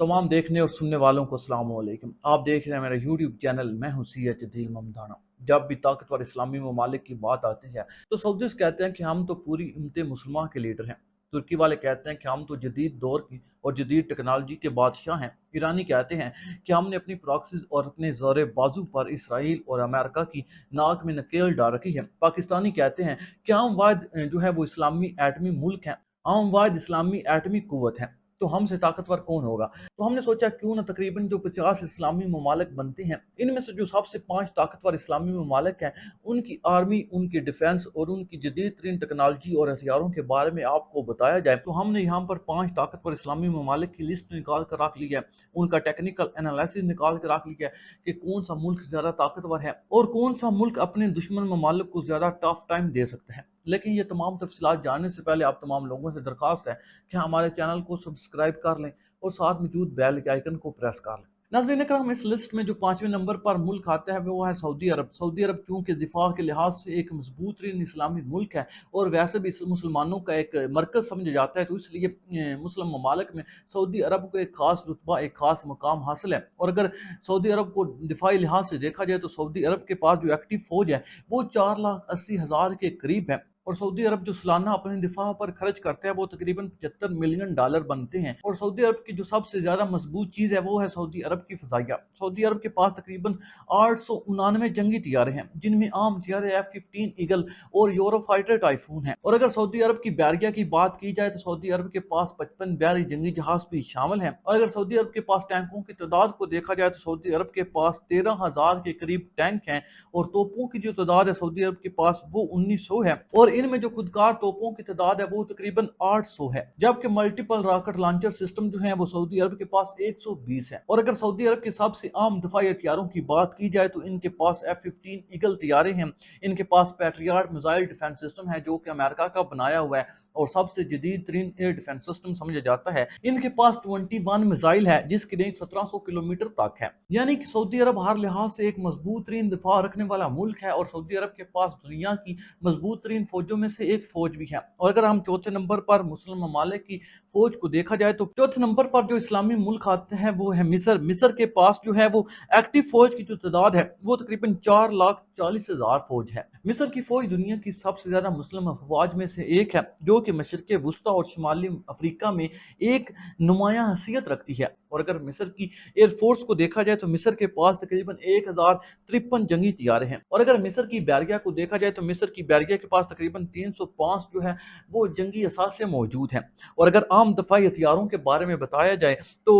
तमाम देखने और सुनने वालों को अस्सलाम वालेकुम। आप देख रहे हैं मेरा यूट्यूब चैनल। मैं हूं सीएच दिल ममदाना। जब भी ताकतवर इस्लामी ममालिक की बात आती है तो सऊदीस कहते हैं कि हम तो पूरी उम्मत मुसलमान के लीडर हैं। तुर्की वाले कहते हैं कि हम तो जदीद दौर की और जदीद टेक्नोलॉजी के बादशाह हैं। ईरानी कहते हैं कि हमने अपनी प्रॉक्सीज और अपने ज़ोर बाजू पर इसराइल और अमेरिका की नाक में नकेल डाल रखी है। पाकिस्तानी कहते हैं कि हम वाद जो है वो इस्लामी एटमी मुल्क हैं। हम वाद इस्लामी एटमी कुव्वत हैं। तो हमसे ताकतवर कौन होगा? तो हमने सोचा क्यों ना तकरीबन जो 50 इस्लामी ममालिक बनते हैं, इनमें से जो सबसे 5 ताकतवर इस्लामी ममालिक हैं, उनकी आर्मी, उनकी डिफेंस और उनकी जदीद तरीन टेक्नोलॉजी और हथियारों के बारे में आपको बताया जाए। तो हमने यहाँ पर 5 ताकतवर इस्लामी ममालिक की लिस्ट निकाल कर रख ली है। उनका टेक्निकल एनालिसिस निकाल कर रख लिया है कि कौन सा मुल्क ज़्यादा ताकतवर है और कौन सा मुल्क अपने दुश्मन ममालिक को ज़्यादा टफ टाइम दे सकता है। लेकिन ये तमाम तफसीलात जानने से पहले आप तमाम लोगों से दरख्वास्त है कि हमारे चैनल को सब्सक्राइब कर लें और साथ मौजूद बेल के आइकन को प्रेस कर लें। नाज़रीन करम, इस लिस्ट में जो 5वें नंबर पर मुल्क आता है वो है सऊदी अरब। सऊदी अरब चूंकि दिफा के लिहाज से एक मजबूत तरीन इस्लामी मुल्क है और वैसे भी मुसलमानों का एक मरकज समझा जाता है, तो इसलिए मुस्लिम ममालिक में सऊदी अरब को एक खास रुतबा, एक खास मुकाम हासिल है। और अगर सऊदी अरब को दिफाई लिहाज से देखा जाए तो सऊदी अरब के पास जो एक्टिव फौज है वो 4,80,000 के करीब है। और सऊदी अरब जो सालाना अपने दिफा पर खर्च करता है वो तकरीबन $75 मिलियन बनते हैं। और सऊदी अरब की जो सबसे ज्यादा मजबूत चीज है वो है सऊदी अरब की फजाइया। सऊदी अरब के पास तकरीबन 899 जंगी तैयारे हैं, जिनमें आम तैयारे F-15 ईगल और यूरो फाइटर टाइफून है। और अगर सऊदी अरब की बैरिया की बात की जाए तो सऊदी अरब के पास 55 बैरी जंगी जहाज भी शामिल हैं। और अगर सऊदी अरब के पास टैंकों की तादाद को देखा जाए तो सऊदी अरब के पास 13,000 के करीब टैंक हैं। और तोपों की जो तादाद है सऊदी अरब के पास वो 1900 है। और इनमें जो खुदकार तोपों की तादाद है वो तकरीबन 800 है। जबकि मल्टीपल रॉकेट लॉन्चर सिस्टम जो है वो सऊदी अरब के पास 120 है। और अगर सऊदी अरब के सबसे आम दफाई हथियारों की बात की जाए तो इनके पास F-15 ईगल तैयारे हैं। इनके पास पैट्रियट मिसाइल डिफेंस सिस्टम है जो कि अमेरिका का बनाया हुआ है और सबसे जदीद तरीन एयर डिफेंस सिस्टम समझा जाता है। इनके पास 21 मिसाइल है जिसकी रेंज 1700 किलोमीटर तक है। यानी कि सऊदी अरब हर लिहाज से एक मजबूत तरीन दिफा रखने वाला मुल्क है और सऊदी अरब के पास दुनिया की मजबूत तरीन फौजों में से एक फौज भी है। और अगर हम चौथे नंबर पर मुस्लिम ममालिक की फौज को देखा जाए तो चौथे नंबर पर जो इस्लामी मुल्क आते हैं वो है मिस्र। मिस्र के पास जो है वो एक्टिव फौज की जो तादाद है वो तकरीबन 4,40,000 फौज है। मिस्र की फौज दुनिया की सबसे ज्यादा मुस्लिम अफवाज में से एक है जो कि मशरक वुस्ता और शुमाली अफ्रीका में एक नुमाया हैसियत रखती है। और अगर मिस्र की एयरफोर्स को देखा जाए तो मिस्र के पास तकरीबन 1053 जंगी तैयारे हैं। और अगर मिस्र की बैरिया को देखा जाए तो मिस्र की बैरिया के पास तकरीबन 305 जो है वो जंगी असासे मौजूद हैं। और अगर आम दफाई हथियारों के बारे में बताया जाए तो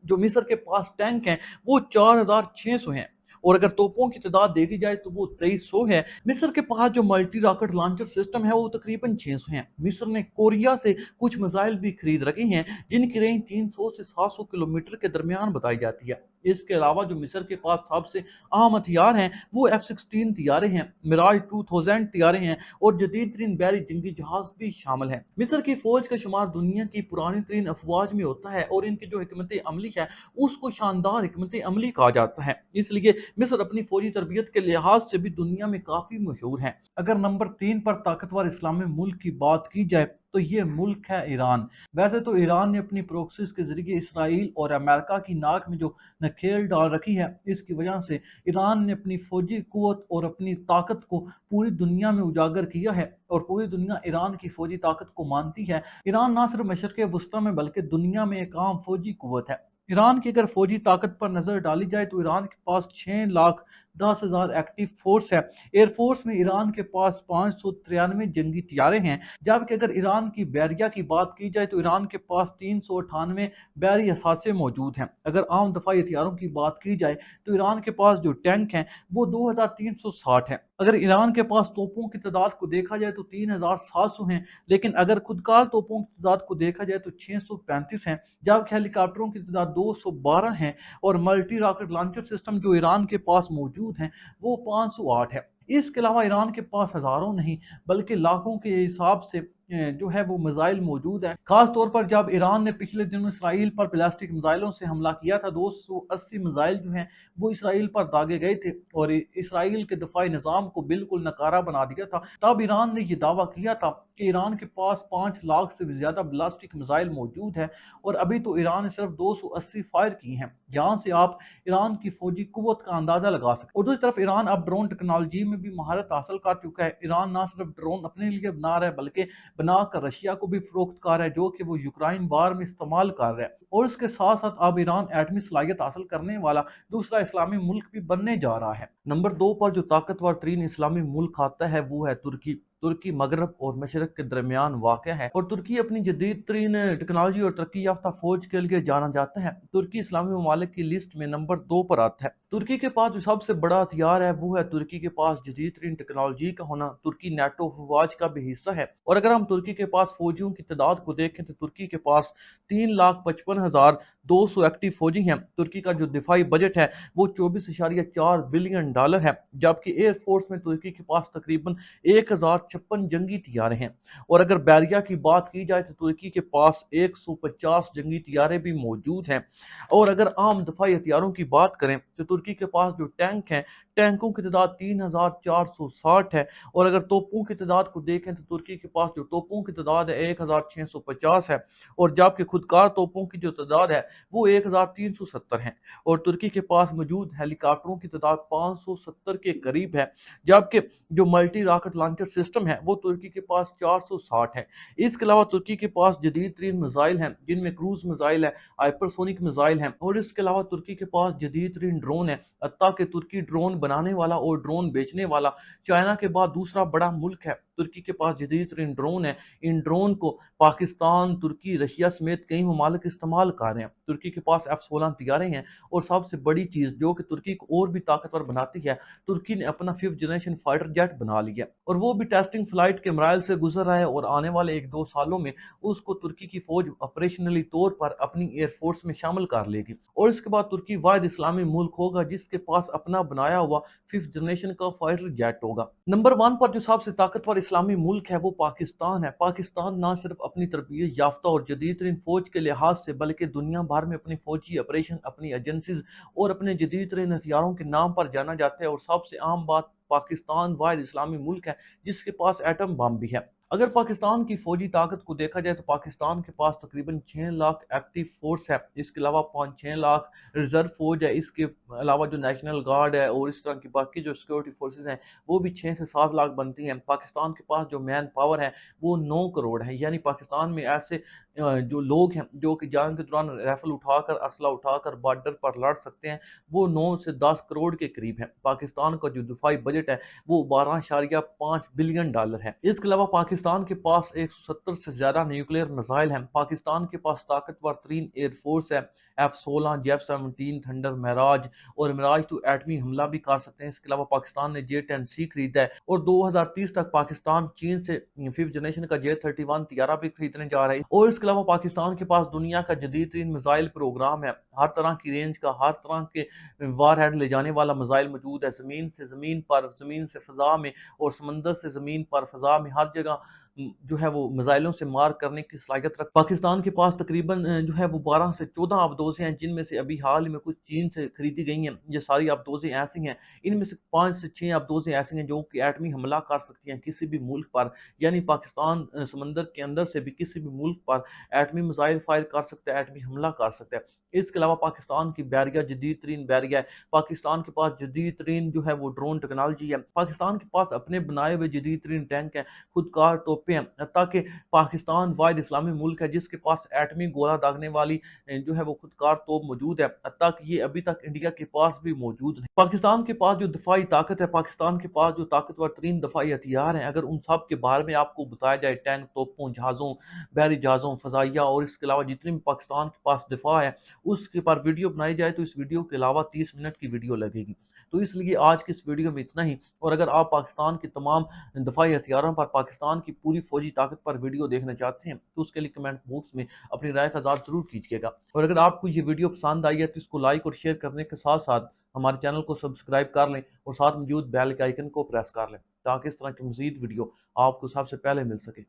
जो मिस्र के पास टैंक हैं वो 4600 हैं। और अगर तोपों की तादाद देखी जाए तो वो 2300 है। मिस्र के पास जो मल्टी रॉकेट लॉन्चर सिस्टम है वो तकरीबन 600 है। मिस्र ने कोरिया से कुछ मिसाइल भी खरीद रखे हैं जिनकी रेंज 300 से 700 किलोमीटर के दरमियान बताई जाती है। इसके अलावा जो मिस्र के पास सबसे आम हथियार हैं वो F-16 तैयारे हैं, मिराज 2000 तैयारे हैं और जदीद तरीन बैरी जंगी जहाज भी शामिल है। मिस्र की फौज का शुमार दुनिया की पुरानी तरीन अफवाज में होता है और इनकी जो हिकमत अमली है उसको शानदार हिकमत अमली कहा जाता है। इसलिए मिस्र अपनी फौजी तरबियत के लिहाज से भी दुनिया में काफी मशहूर है। अगर नंबर 3 पर ताकतवर इस्लामी मुल्क की बात की जाए तो ये मुल्क है ईरान। वैसे तो ईरान ने अपनी प्रोक्सीज के जरिए इसराइल और अमेरिका की नाक में जो नकेल डाल रखी है, इसकी वजह से ईरान ने अपनी फौजी कुवत और अपनी ताकत को पूरी दुनिया में उजागर किया है और पूरी दुनिया ईरान की फौजी ताकत को मानती है। ईरान ना सिर्फ मशरक़ वस्ता में बल्कि दुनिया में एक आम फौजी कुवत है। ईरान की अगर फौजी ताकत पर नजर डाली जाए तो ईरान के पास 6,10,000 एक्टिव फोर्स है। एयरफोर्स में ईरान के पास 593 जंगी तैयारे हैं। जबकि अगर ईरान की बैरिया की बात की जाए तो ईरान के पास 398 बैरी असासे मौजूद हैं। अगर आम दफाई हथियारों की बात की जाए तो ईरान के पास जो टैंक हैं वो 2360 है। अगर ईरान के पास तोपों की तादाद को देखा जाए तो 3700 हैं। लेकिन अगर खुदकार तोपों की तादाद को देखा जाए तो 635 हैं। जबकि हेलीकॉप्टरों की तादाद 212 हैं। और मल्टी रॉकेट लॉन्चर सिस्टम जो ईरान के पास मौजूद हैं वो 508 है। इसके अलावा ईरान के पास हजारों नहीं बल्कि लाखों के हिसाब से जो है वो मिसाइल मौजूद है। खास तौर पर जब ईरान ने पिछले दिनों इसराइल पर बैलिस्टिक मिसाइलों से हमला किया था, 280 मिसाइल जो हैं वो इसराइल पर दागे गए थे और इसराइल के दफाई निज़ाम को बिल्कुल नकारा बना दिया था। तब ईरान ने यह दावा किया था कि ईरान के पास 5 लाख से भी ज्यादा बैलिस्टिक मिसाइल मौजूद है और अभी तो ईरान ने सिर्फ 280 फायर की हैं। यहाँ से आप ईरान की फौजी कुव्वत का अंदाजा लगा सकते हैं। और दूसरी तरफ ईरान अब ड्रोन टेक्नोलॉजी में भी महारत हासिल कर चुका है। ईरान ना सिर्फ ड्रोन अपने लिए बना रहा है बल्कि बनाकर रशिया को भी फरोख्त कर रहा है, जो कि वो यूक्रेन वार में इस्तेमाल कर रहा है। और इसके साथ साथ अब ईरान एटमी सलाहियत हासिल करने वाला दूसरा इस्लामी मुल्क भी बनने जा रहा है। नंबर 2 पर जो ताकतवर तरीन इस्लामी मुल्क आता है वो है तुर्की। तुर्की मगरब और मशरक के दरमियान वाक़ है और तुर्की अपनी जदीद तरीन टेक्नोलॉजी और तरक्की याफ्ता फौज के लिए जाना जाता है। तुर्की इस्लामी ममालिक की लिस्ट में नंबर 2 पर आता है। तुर्की के पास जो सबसे बड़ा हथियार है वो है तुर्की के पास जदीद तरीन टेक्नोलॉजी का होना। तुर्की नेटो अफवाज का भी हिस्सा है और अगर हम तुर्की के पास फौजियों की तादाद को देखें तो तुर्की के पास 3,55,200 एक्टिव फौजी हैं। तुर्की का जो दिफाई बजट है वो 24.4 बिलियन डॉलर है, जबकि एयरफोर्स में तुर्की के पास तकरीबन 1056 जंगी तैयारे हैं। और अगर बैरिया की बात की जाए तो तुर्की के पास 150 जंगी तैयारे भी मौजूद हैं। और अगर आम दफाई हथियारों की बात करें तो तुर्की के पास जो टैंक हैं, टैंकों की तादाद 3,460 है। और अगर तोपों की तादाद को देखें तो तुर्की के पास जो तोपों की तादाद है 1,650 है और जबकि खुदकार तोपों की जो तादाद है वो 1,370 है। और तुर्की के पास मौजूद हेलीकॉप्टरों की तादाद 570 के करीब है, जबकि जो मल्टी रॉकेट लॉन्चर सिस्टम है वो तुर्की के पास 460 है। इसके अलावा तुर्की के पास जदीद तरीन मिसाइल हैं जिनमें क्रूज मिसाइल है, हाइपरसोनिक मिसाइल हैं और इसके अलावा तुर्की के पास जदीद तरीन ड्रोन है। हत्ता कि तुर्की ड्रोन बनाने वाला और ड्रोन बेचने वाला चाइना के बाद दूसरा बड़ा मुल्क है। तुर्की के पास जदीद तरीन ड्रोन है। इन ड्रोन को पाकिस्तान, तुर्की, रशिया समेत कई ममालिक इस्तेमाल कर रहे हैं। तुर्की के पास F-16 तैयारे हैं और सबसे बड़ी चीज जो कि तुर्की को और भी ताकतवर बनाती है, तुर्की ने अपना 5th जनरेशन फाइटर जेट बना लिया और वो भी टेस्टिंग फ्लाइट के मराइल से गुजर रहा है और आने वाले 1-2 सालों में उसको तुर्की की फौज ऑपरेशनली तौर पर अपनी एयरफोर्स में शामिल कर लेगी। और इसके बाद तुर्की वाहिद इस्लामी मुल्क होगा जिसके पास अपना बनाया हुआ 5th जनरेशन का फाइटर जेट होगा। नंबर 1 पर जो सबसे ताकतवर इस्लामी मुल्क है वो पाकिस्तान है। पाकिस्तान ना सिर्फ अपनी तरबियत याफ्ता और जदीद तरीन फौज के लिहाज से बल्कि दुनिया भर में अपनी फौजी ऑपरेशन, अपनी एजेंसीज और अपने जदीद तरीन हथियारों के नाम पर जाना जाता है। और सबसे आम बात, पाकिस्तान वाहिद इस्लामी मुल्क है जिसके पास एटम बम भी है। अगर पाकिस्तान की फौजी ताकत को देखा जाए तो पाकिस्तान के पास तकरीबन 6 लाख एक्टिव फोर्स है। इसके अलावा 5-6 लाख रिजर्व फौज है। इसके अलावा जो नेशनल गार्ड है और इस तरह की बाकी जो सिक्योरिटी फोर्सेज हैं वो भी 6 से 7 लाख बनती हैं। पाकिस्तान के पास जो मैन पावर है वो 9 करोड़ है। यानी पाकिस्तान में ऐसे जो लोग हैं जो कि जंग के दौरान राइफल उठाकर, असला उठाकर बॉर्डर पर लड़ सकते हैं, वो 9 से 10 करोड़ के करीब है। पाकिस्तान का जो दिफाई बजट है वो 12.5 बिलियन डॉलर है। इसके अलावा पाकिस्तान के पास 170 से ज्यादा न्यूक्लियर मिसाइल हैं। पाकिस्तान के पास ताकतवर तरीन एयरफोर्स है। F-16, F-17, थंडर, महराज और मिराज तो एटमी हमला भी कर सकते हैं। इसके अलावा पाकिस्तान ने J-10C खरीदा है और 2030 तक पाकिस्तान चीन से 5th जनरेशन का J-31 तैयारा भी खरीदने जा रहा है। और इसके अलावा पाकिस्तान के पास दुनिया का जदीद तरीन मिसाइल प्रोग्राम है। हर तरह की रेंज का, हर तरह के वार हेड ले जाने वाला मिसाइल मौजूद है। जमीन से जमीन पर, जमीन से फजा में और समंदर से जमीन पर, फजा में, हर जगह जो है वो मिसाइलों से मार करने की सलाहियत रख। पाकिस्तान के पास तकरीबन जो है वो 12 से 14 आबदोजें हैं जिनमें से अभी हाल ही में कुछ चीन से खरीदी गई हैं। ये सारी आबदोजें ऐसी हैं, इनमें से 5 से 6 आबदोजें ऐसी हैं जो कि एटमी हमला कर सकती हैं किसी भी मुल्क पर। यानी पाकिस्तान समंदर के अंदर से भी किसी भी मुल्क पर एटमी मिसाइल फायर कर सकता है, एटमी हमला कर सकता है। इसके अलावा पाकिस्तान की बैरिया जदीद तरीन बैरिया है। पाकिस्तान के पास जदीद तरीन जो है वो ड्रोन टेक्नोलॉजी है। पाकिस्तान के पास अपने बनाए हुए जदीद तरीन टैंक हैं, खुदकार तोपें हैं। ताकि पाकिस्तान वाहिद इस्लामी मुल्क है जिसके पास एटमी गोला दागने वाली जो है वो खुदकार तोप मौजूद है। ताकि ये अभी तक इंडिया के पास भी मौजूद नहीं। पाकिस्तान के पास जो दफाई ताकत है, पाकिस्तान के पास जो ताकतवर तरीन दफाई हथियार हैं, अगर उन सब के बारे में आपको बताया जाए, टैंक, तोपों, जहाज़ों, बहरी जहाज़ों, फजाइया और इसके अलावा जितनी भी पाकिस्तान के पास दिफा है उसके पर वीडियो बनाई जाए तो इस वीडियो के अलावा 30 मिनट की वीडियो लगेगी। तो इसलिए आज की इस वीडियो में इतना ही। और अगर आप पाकिस्तान के तमाम दफाई हथियारों पर, पाकिस्तान की पूरी फौजी ताकत पर वीडियो देखना चाहते हैं तो उसके लिए कमेंट बॉक्स में अपनी राय का इज़हार जरूर कीजिएगा। और अगर आपको ये वीडियो पसंद आई है तो इसको लाइक और शेयर करने के साथ साथ हमारे चैनल को सब्सक्राइब कर लें और साथ मौजूद बेल के आइकन को प्रेस कर लें ताकि इस तरह की मजीद वीडियो आपको सबसे पहले मिल सके।